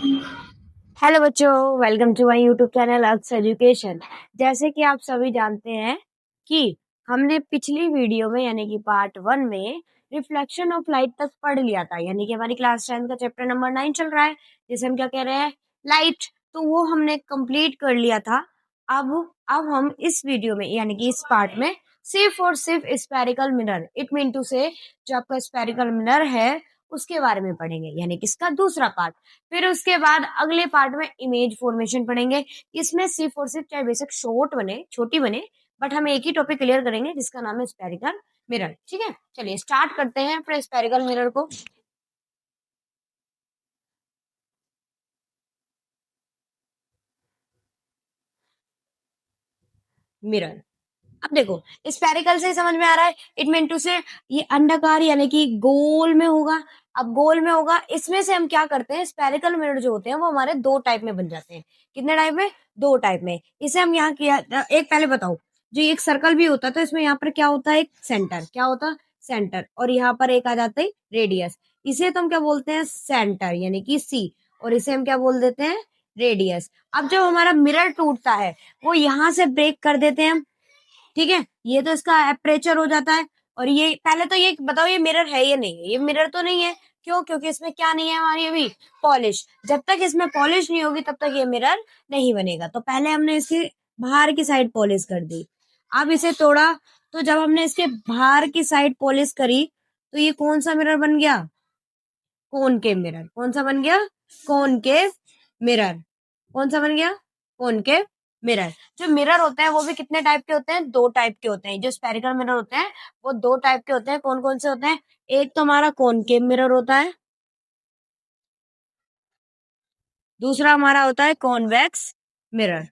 Hello बच्चों, welcome to my YouTube channel Aks education. जैसे कि आप सभी जानते हैं कि हमने पिछली वीडियो में यानी कि पार्ट 1 में रिफ्लेक्शन ऑफ लाइट तक पढ़ लिया था। यानी कि हमारी क्लास 10 का चैप्टर नंबर 9 चल रहा है, जिसे हम क्या कह रहे हैं, लाइट। तो वो हमने कंप्लीट कर लिया था। अब हम इस वीडियो में यानी कि इस पार्ट में सिर्फ और सिर्फ spherical mirror, it mean to say जो आपका स्फेरिकल मिरर है उसके बारे में पढ़ेंगे, यानी कि इसका दूसरा पार्ट। फिर उसके बाद अगले पार्ट में इमेज फॉर्मेशन पढ़ेंगे। इसमें सिर्फ और सिर्फ चाहे बेशक शॉर्ट बने, छोटी बने, बट हम एक ही टॉपिक क्लियर करेंगे जिसका नाम है स्पेरिकल मिरर। ठीक है, चलिए स्टार्ट करते हैं अपने स्पेरिकल मिरर को। मिरर, अब देखो, स्पेरिकल से समझ में आ रहा है, इट मीन टू से ये अंडाकार यानी कि गोल में होगा। अब गोल में होगा, इसमें से हम क्या करते हैं, स्पेरिकल मिरर जो होते हैं वो हमारे दो टाइप में बन जाते हैं। कितने टाइप में? दो टाइप में। इसे हम यहाँ किया, एक पहले बताओ, जो एक सर्कल भी होता है तो इसमें यहाँ पर क्या होता है, एक सेंटर, क्या होता है, सेंटर, और यहाँ पर एक आ जाता है रेडियस। इसे तो हम क्या बोलते हैं, सेंटर यानी कि सी, और इसे हम क्या बोल देते हैं, रेडियस। अब जब हमारा मिरर टूटता है वो यहाँ से ब्रेक कर देते हैं हम। ठीक है, ये तो इसका एपरेचर हो जाता है। और ये पहले तो ये बताओ, ये मिरर है या नहीं है? ये मिरर तो नहीं है। क्यों? क्योंकि इसमें क्या नहीं है हमारी अभी, पॉलिश। जब तक इसमें पॉलिश नहीं होगी तब तक ये मिरर नहीं बनेगा। तो पहले हमने इसके बाहर की साइड पॉलिश कर दी। अब इसे तोड़ा, तो जब हमने इसके बाहर की साइड पॉलिश करी तो ये कौन सा मिरर बन गया, कॉनकेव मिरर। कौन सा बन गया, कॉनकेव मिरर। कौन सा बन गया, कॉनकेव मिरर। जो मिरर होते हैं वो भी कितने टाइप के होते हैं, दो टाइप के होते हैं। जो स्पेरिकल मिरर होते हैं वो दो टाइप के होते हैं। कौन कौन से होते हैं? एक तो हमारा कॉनकेव मिरर होता है, दूसरा हमारा होता है कॉन्वेक्स मिरर।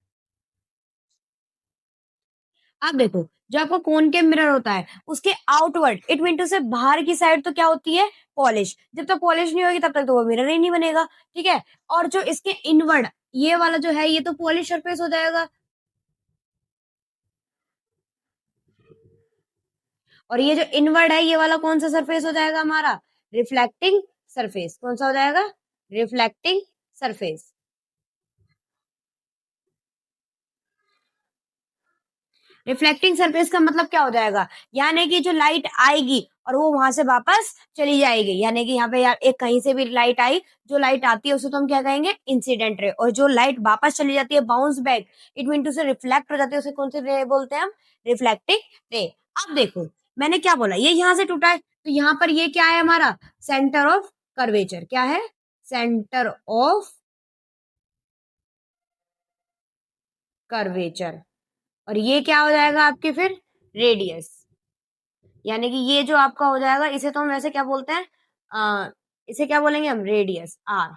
अब देखो, जो आपका कॉनकेव मिरर होता है उसके आउटवर्ड, इट मीन टू से बाहर की साइड तो क्या होती है, पॉलिश। जब तक पॉलिश नहीं होगी तब तक तो वो मिरर ही नहीं बनेगा। ठीक है, और जो इसके इनवर्ड, ये वाला जो है ये तो पॉलिश सरफेस हो जाएगा। और ये जो इनवर्ड है ये वाला कौन सा सरफेस हो जाएगा हमारा, रिफ्लेक्टिंग सरफेस। कौन सा हो जाएगा, रिफ्लेक्टिंग सरफेस। रिफ्लेक्टिंग सरफेस का मतलब क्या हो जाएगा, यानी कि जो लाइट आएगी और वो वहां से वापस चली जाएगी। यानी कि यहाँ पे यार एक कहीं से भी लाइट आई, जो लाइट आती है उसे तो हम क्या कहेंगे, इंसिडेंट रे। और जो लाइट वापस चली जाती है, bounce back, it mean to say reflect हो जाती है, उसे कौन सी रे बोलते हैं हम, रिफ्लेक्टिंग रे। अब देखो, मैंने क्या बोला, ये यहाँ से टूटा है तो यहाँ पर ये क्या है हमारा, सेंटर ऑफ कर्वेचर। क्या है, सेंटर ऑफ कर्वेचर। और ये क्या हो जाएगा आपके फिर, रेडियस। यानी कि ये जो आपका हो जाएगा, इसे तो हम वैसे क्या बोलते हैं, इसे क्या बोलेंगे हम, radius, R,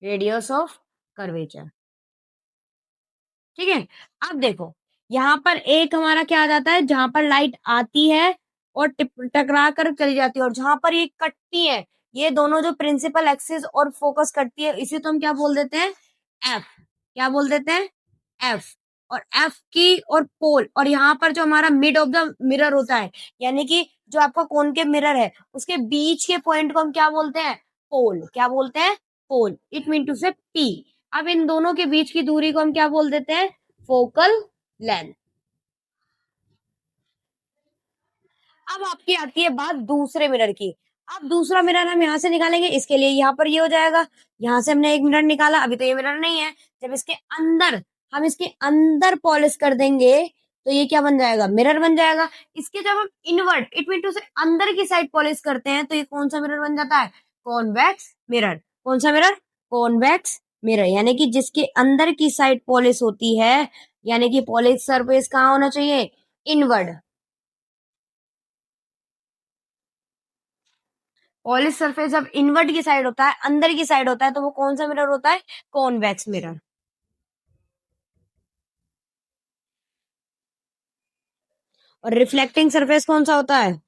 radius of curvature. ठीक है, अब देखो, यहाँ पर एक हमारा क्या आ जाता है, जहां पर लाइट आती है और टकरा कर चली जाती है, और जहां पर ये कटती है, ये दोनों जो प्रिंसिपल एक्सिस और फोकस करती है, इसे तो हम क्या बोल देते हैं, एफ। क्या बोल देते हैं, एफ। और एफ की और पोल, और यहाँ पर जो हमारा मिड ऑफ द मिरर होता है, यानी कि जो आपका कॉनकेव मिरर है उसके बीच के पॉइंट को हम क्या बोलते हैं, पोल। क्या बोलते हैं, पोल, इट मीन टू से पी। अब इन दोनों के बीच की दूरी को हम क्या बोल देते हैं, फोकल लेंथ। अब आपकी आती है बात दूसरे मिरर की। अब दूसरा मिरर हम यहाँ से निकालेंगे, इसके लिए यहाँ पर ये हो जाएगा, यहाँ से हमने एक मिरर निकाला, अभी तो ये मिरर नहीं है। जब इसके अंदर, हम इसके अंदर पॉलिश कर देंगे तो ये क्या बन जाएगा, मिरर बन जाएगा। इसके जब हम इनवर्ट, इट मीन टू से अंदर की साइड पॉलिश करते हैं तो ये कौन सा मिरर बन जाता है, कॉन्वेक्स मिरर। कौन सा मिरर, कॉन्वेक्स मिरर। यानी कि जिसके अंदर की साइड पॉलिश होती है, यानी कि पॉलिश सरफेस कहाँ होना चाहिए, इनवर्ड। पॉलिश सरफेस जब इनवर्ट की साइड होता है, अंदर की साइड होता है, तो वो कौन सा मिरर होता है, कॉन्वेक्स मिरर। और रिफ्लेक्टिंग सरफेस कौन सा होता है,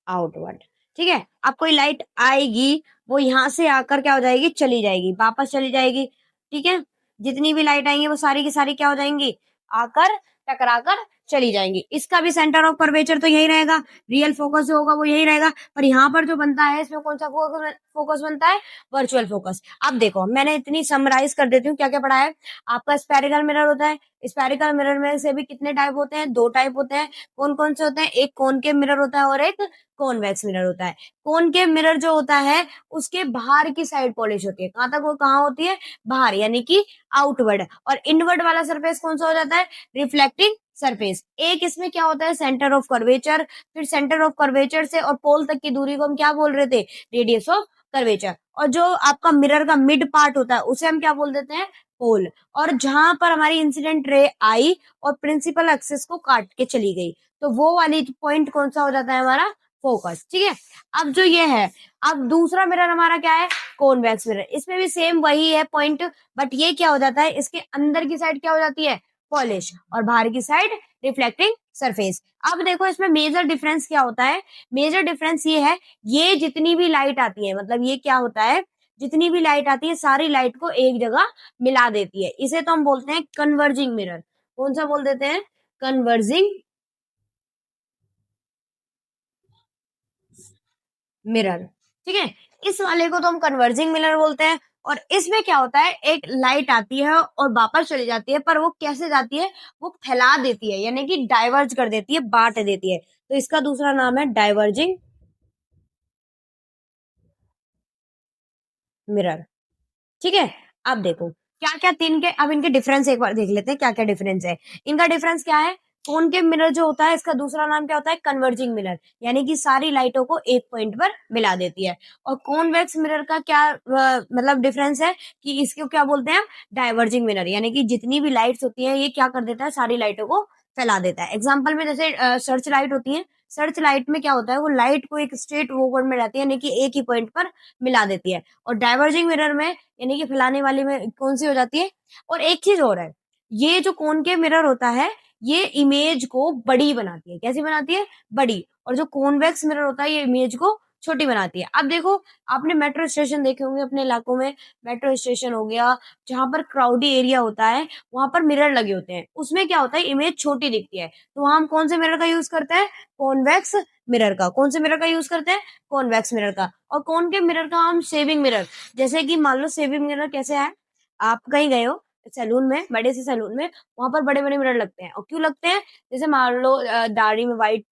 आउटवर्ड। ठीक है, अब कोई लाइट आएगी, वो यहां से आकर क्या हो जाएगी, चली जाएगी, वापस चली जाएगी। ठीक है, जितनी भी लाइट आएंगी वो सारी की सारी क्या हो जाएंगी, आकर टकराकर चली जाएंगी। इसका भी सेंटर ऑफ कर्वेचर तो यही रहेगा, रियल फोकस जो होगा वो यही रहेगा, पर यहाँ पर जो बनता है इसमें कौन सा फोकस बनता है, वर्चुअल फोकस। अब देखो मैंने इतनी समराइज कर देती हूँ क्या क्या पढ़ा है। आपका स्पेरिकल मिरर होता है, स्पेरिकल मिरर में से भी कितने टाइप होते हैं, दो टाइप होते हैं। कौन कौन से होते हैं, एक कॉनकेव मिरर होता है और एक कॉन्वेक्स मिरर होता है। कॉनकेव मिरर जो होता है उसके बाहर की साइड पॉलिश होती है, कहां तक, वो कहाँ होती है, बाहर, यानी कि आउटवर्ड। और इनवर्ड वाला सरफेस कौन सा हो जाता है, रिफ्लेक्टिंग सरफेस। एक इसमें क्या होता है, सेंटर ऑफ कर्वेचर, फिर सेंटर ऑफ कर्वेचर से और पोल तक की दूरी को हम क्या बोल रहे थे, रेडियस ऑफ कर्वेचर। और जो आपका मिरर का मिड पार्ट होता है उसे हम क्या बोल देते हैं, पोल। और जहां पर हमारी इंसिडेंट रे आई और प्रिंसिपल एक्सिस को काट के चली गई, तो वो वाली पॉइंट कौन सा हो जाता है, हमारा फोकस। ठीक है, अब जो ये है, अब दूसरा मिरर हमारा क्या है, कॉन्वेक्स मिरर। इसमें भी सेम वही है पॉइंट, बट ये क्या हो जाता है, इसके अंदर की साइड क्या हो जाती है, पॉलिश, और बाहर की साइड रिफ्लेक्टिंग सरफेस। अब देखो इसमें मेजर डिफरेंस क्या होता है, मेजर डिफरेंस ये है, ये जितनी भी लाइट आती है, मतलब ये क्या होता है, जितनी भी लाइट आती है सारी लाइट को एक जगह मिला देती है। इसे तो हम बोलते हैं कन्वर्जिंग मिरर। कौन सा बोल देते हैं, कन्वर्जिंग मिरर। ठीक है, इस वाले को तो हम कन्वर्जिंग मिरर बोलते हैं। और इसमें क्या होता है, एक लाइट आती है और वापस चली जाती है, पर वो कैसे जाती है, वो फैला देती है, यानी कि डाइवर्ज कर देती है, बांट देती है। तो इसका दूसरा नाम है डाइवर्जिंग मिरर। ठीक है, अब देखो क्या क्या तीन के, अब इनके डिफरेंस एक बार देख लेते हैं क्या क्या डिफरेंस है। इनका डिफरेंस क्या है, कॉनकेव मिरर जो होता है इसका दूसरा नाम क्या होता है, कन्वर्जिंग मिरर, यानी कि सारी लाइटों को एक पॉइंट पर मिला देती है। और कॉन्वेक्स मिरर का क्या मतलब डिफरेंस है, कि इसको क्या बोलते हैं, डाइवर्जिंग मिरर, यानी कि जितनी भी लाइट्स होती है ये क्या कर देता है, सारी लाइटों को फैला देता है। एग्जाम्पल में जैसे सर्च लाइट होती है, सर्च लाइट में क्या होता है, वो लाइट को एक स्ट्रेट फॉरवर्ड में रहती है, यानी कि एक ही पॉइंट पर मिला देती है। और डाइवर्जिंग मिरर में, यानी कि फैलाने वाली में कौन सी हो जाती है। और एक चीज और है, ये जो कॉनकेव मिरर होता है ये इमेज को बड़ी बनाती है, कैसी बनाती है, बड़ी। और जो कॉन्वेक्स मिरर होता है ये इमेज को छोटी बनाती है। अब देखो, आपने मेट्रो स्टेशन देखे होंगे अपने इलाकों में, मेट्रो स्टेशन हो गया, जहां पर क्राउडी एरिया होता है वहां पर मिरर लगे होते हैं, उसमें क्या होता है, इमेज छोटी दिखती है, तो वहां हम कौन से मिरर का यूज करते हैं, कॉन्वेक्स मिरर का। कौन से मिरर का यूज करते हैं, कॉन्वेक्स मिरर का। और कॉनकेव मिरर का हम शेविंग मिरर, जैसे कि मान लो शेविंग मिरर कैसे है, आप कहीं गए हो सैलून में, बड़े से सैलून में, वहां पर बड़े बड़े मिरर लगते हैं। और क्यों लगते हैं, जैसे मान लो दाढ़ी में वाइट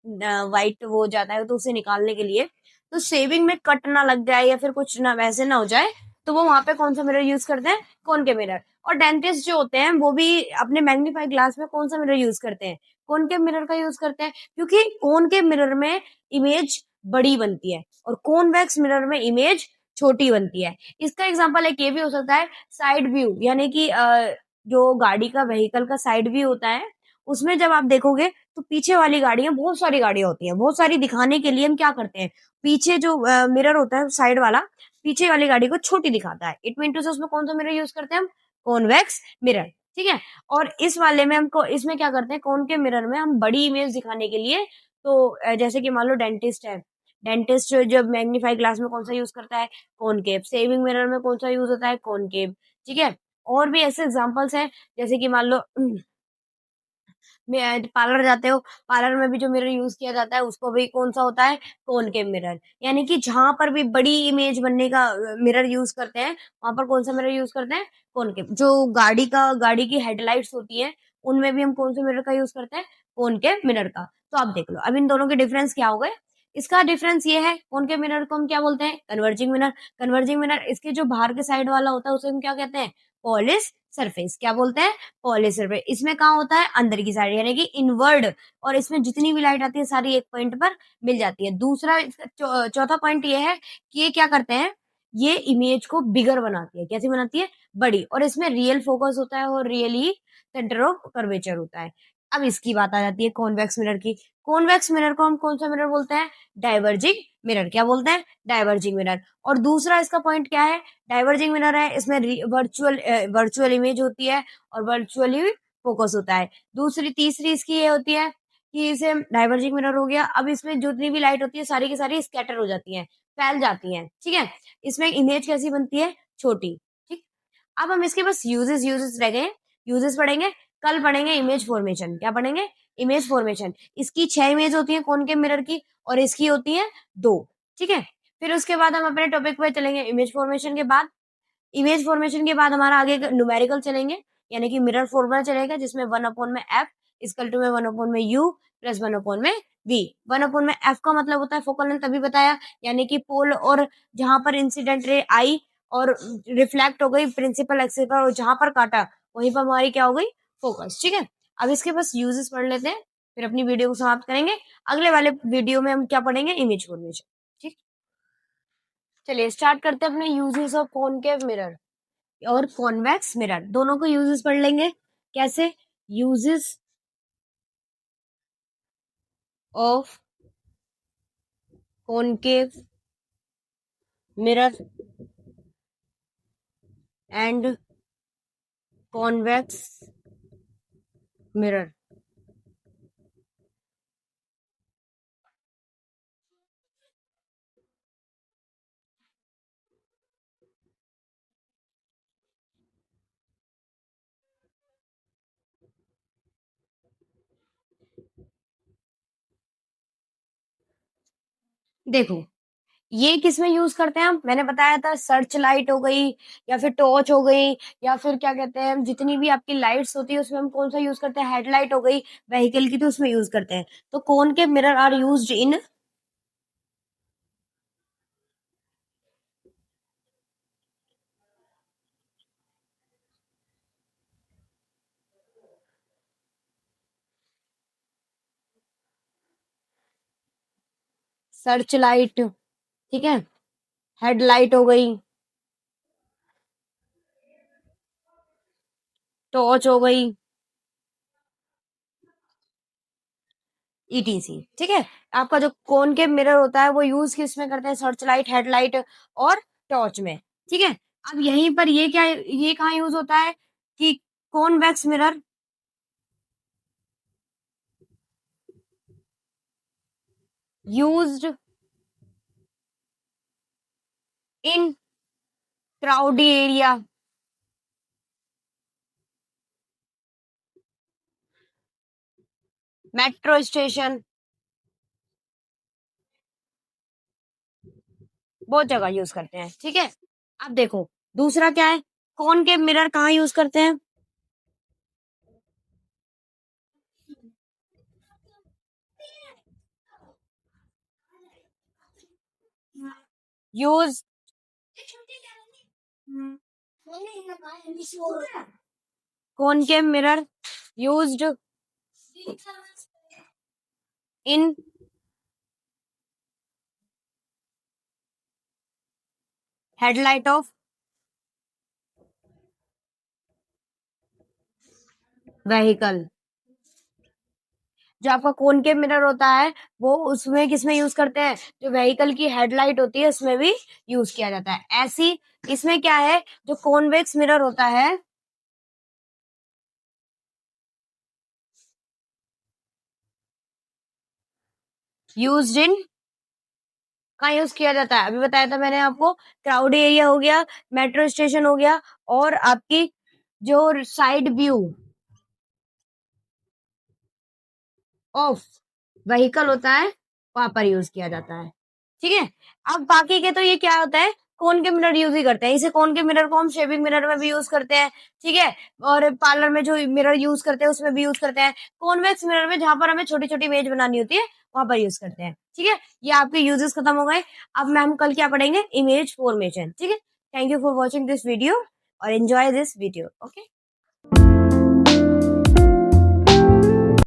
वाइट वो हो जाता है, तो उसे निकालने के लिए, तो शेविंग में कट ना लग जाए या फिर कुछ ना वैसे ना हो जाए, तो वो वहां पे कौन सा मिरर यूज करते हैं, कॉनकेव मिरर। और डेंटिस्ट जो होते हैं वो भी अपने मैग्नीफाइंग ग्लास में कौन सा मिरर यूज करते हैं, कॉनकेव मिरर का यूज करते हैं, क्योंकि कॉनकेव मिरर में इमेज बड़ी बनती है और कॉन्वेक्स मिरर में इमेज छोटी बनती है। इसका एग्जांपल एक ये भी हो सकता है, साइड व्यू, यानी कि जो गाड़ी का व्हीकल का साइड व्यू होता है, उसमें जब आप देखोगे तो पीछे वाली गाड़ियां, बहुत सारी गाड़ियां होती हैं, बहुत सारी दिखाने के लिए हम क्या करते हैं, पीछे जो मिरर होता है साइड वाला, पीछे वाली गाड़ी को छोटी दिखाता है। इट मीन टू से उसमें कौन सा मिरर यूज करते हैं हम, कॉन्वेक्स मिरर। ठीक है, और इस वाले में हमको, इसमें क्या करते हैं, कौन के मिरर में हम बड़ी इमेज दिखाने के लिए, तो जैसे कि मान लो डेंटिस्ट है, डेंटिस्ट जब मैग्नीफाई ग्लास में कौन सा यूज करता है, कॉनकेव। सेविंग मिरर में कौन सा यूज होता है, कॉनकेव। ठीक है, और भी ऐसे एग्जांपल्स हैं, जैसे कि मान लो पार्लर जाते हो, पार्लर में भी जो मिरर यूज किया जाता है उसको भी कौन सा होता है, कॉनकेव मिरर। यानी कि जहां पर भी बड़ी इमेज बनने का मिरर यूज करते हैं, वहां पर कौन सा मिरर यूज करते हैं, कॉनकेव। जो गाड़ी की हेडलाइट्स होती है उनमें भी हम कौन से मिरर का यूज करते हैं, कॉनकेव मिरर का। तो आप देख लो अब इन दोनों के डिफरेंस क्या हो गए। इसका डिफरेंस ये है, कॉनकेव मिरर को हम क्या बोलते हैं, कन्वर्जिंग मिरर। कन्वर्जिंग मिरर, इसके जो बाहर के साइड वाला होता है उसे हम क्या कहते हैं, पॉलिश सरफेस। क्या बोलते हैं, पॉलिश सरफेस। इसमें कहाँ होता है, अंदर की साइड, यानी कि इनवर्ड। और इसमें जितनी भी लाइट आती है सारी एक पॉइंट पर मिल जाती है। दूसरा इसका चौथा पॉइंट ये है कि ये क्या करते हैं, ये इमेज को बिगर बनाती है, कैसे बनाती है, बड़ी। और इसमें रियल फोकस होता है और रियली सेंटर ऑफ कर्वेचर होता है। अब इसकी बात आ जाती है कॉन्वेक्स मिरर की। कॉन्वेक्स मिरर को हम कौन सा मिरर बोलते हैं, डाइवर्जिंग मिरर। क्या बोलते हैं, डाइवर्जिंग मिरर। और दूसरा इसका पॉइंट क्या है, डाइवर्जिंग मिरर है, इसमें वर्चुअल इमेज होती है और वर्चुअली फोकस होता है। दूसरी तीसरी इसकी ये होती है कि इसे डाइवर्जिंग मिरर हो गया। अब इसमें जितनी भी लाइट होती है सारी की सारी स्कैटर हो जाती है, फैल जाती है। ठीक है, इसमें इमेज कैसी बनती है, छोटी। ठीक, अब हम इसके बस यूजेस यूजेस रह गए, यूजेस पढ़ेंगे। कल पढ़ेंगे इमेज फॉर्मेशन। क्या पढ़ेंगे, इमेज फॉर्मेशन। इसकी 6 इमेज होती है कॉनकेव मिरर की और इसकी होती है 2, ठीक है। फिर उसके बाद हम अपने टॉपिक पे चलेंगे इमेज फॉर्मेशन के बाद। इमेज फॉर्मेशन के बाद हमारा आगे न्यूमेरिकल चलेंगे, यानी कि मिरर फॉर्मूला चलेगा जिसमें 1/f इक्वल टू में 1/u प्लस 1/v। 1/f का मतलब होता है फोकल लेंथ, तभी बताया, यानी कि पोल और जहां पर इंसिडेंट रे आई और रिफ्लेक्ट हो गई प्रिंसिपल एक्सिस पर, और जहां पर काटा वहीं पर हमारी क्या हो गई, फोकस, ठीक है। अब इसके बस यूजेस पढ़ लेते हैं, फिर अपनी वीडियो को समाप्त करेंगे। अगले वाले वीडियो में हम क्या पढ़ेंगे, इमेज फॉर्मेशन, ठीक। चलिए स्टार्ट करते हैं अपने यूजेस ऑफ कॉनकेव मिरर और कॉन्वेक्स मिरर, दोनों को यूजेस पढ़ लेंगे। कैसे, uses of concave mirror and convex mirror. देखो ये किस में यूज करते हैं हम, मैंने बताया था सर्च लाइट हो गई या फिर टॉर्च हो गई या फिर क्या कहते हैं, जितनी भी आपकी लाइट्स होती है उसमें हम कौन सा यूज करते हैं, हेडलाइट हो गई व्हीकल की, तो उसमें यूज करते हैं। तो कौन के mirror are used in search light, ठीक है, हेडलाइट हो गई, टॉर्च हो गई, ईटीसी, ठीक है। आपका जो कोन के मिरर होता है वो यूज किस में करते हैं, सर्च लाइट, हेडलाइट और टॉर्च में, ठीक है। अब यहीं पर ये क्या, ये कहाँ यूज होता है कि convex mirror used in crowdy area, metro station, बहुत जगह यूज करते हैं, ठीक है। अब देखो दूसरा क्या है, कौन के मिरर कहाँ यूज करते हैं, यूज कौन के mirror used in headlight of vehicle. जो आपका कॉनकेव मिरर होता है वो उसमें किसमें यूज करते हैं, जो व्हीकल की हेडलाइट होती है उसमें भी यूज किया जाता है। ऐसी इसमें क्या है, जो कॉन्वेक्स मिरर होता है यूज्ड इन, कहाँ यूज किया जाता है, अभी बताया था मैंने आपको, क्राउड एरिया हो गया, मेट्रो स्टेशन हो गया, और आपकी जो साइड व्यू ऑफ व्हीकल होता है वहां पर यूज किया जाता है, ठीक है। अब बाकी के तो ये क्या होता है, कोन के मिरर यूज ही करते हैं, इसे कोन के मिरर को हम शेविंग मिरर में भी यूज करते हैं, ठीक है। और पार्लर में जो मिरर यूज करते हैं उसमें भी यूज करते हैं, कॉन्वेक्स मिरर में जहां पर हमें छोटी छोटी इमेज बनानी होती है वहां पर यूज करते हैं, ठीक है। ये आपके यूजेस खत्म हो गए। अब मैं हम कल क्या पढ़ेंगे, इमेज फॉर्मेशन, ठीक है। Thank you for watching this video और एंजॉय दिस वीडियो, ओके।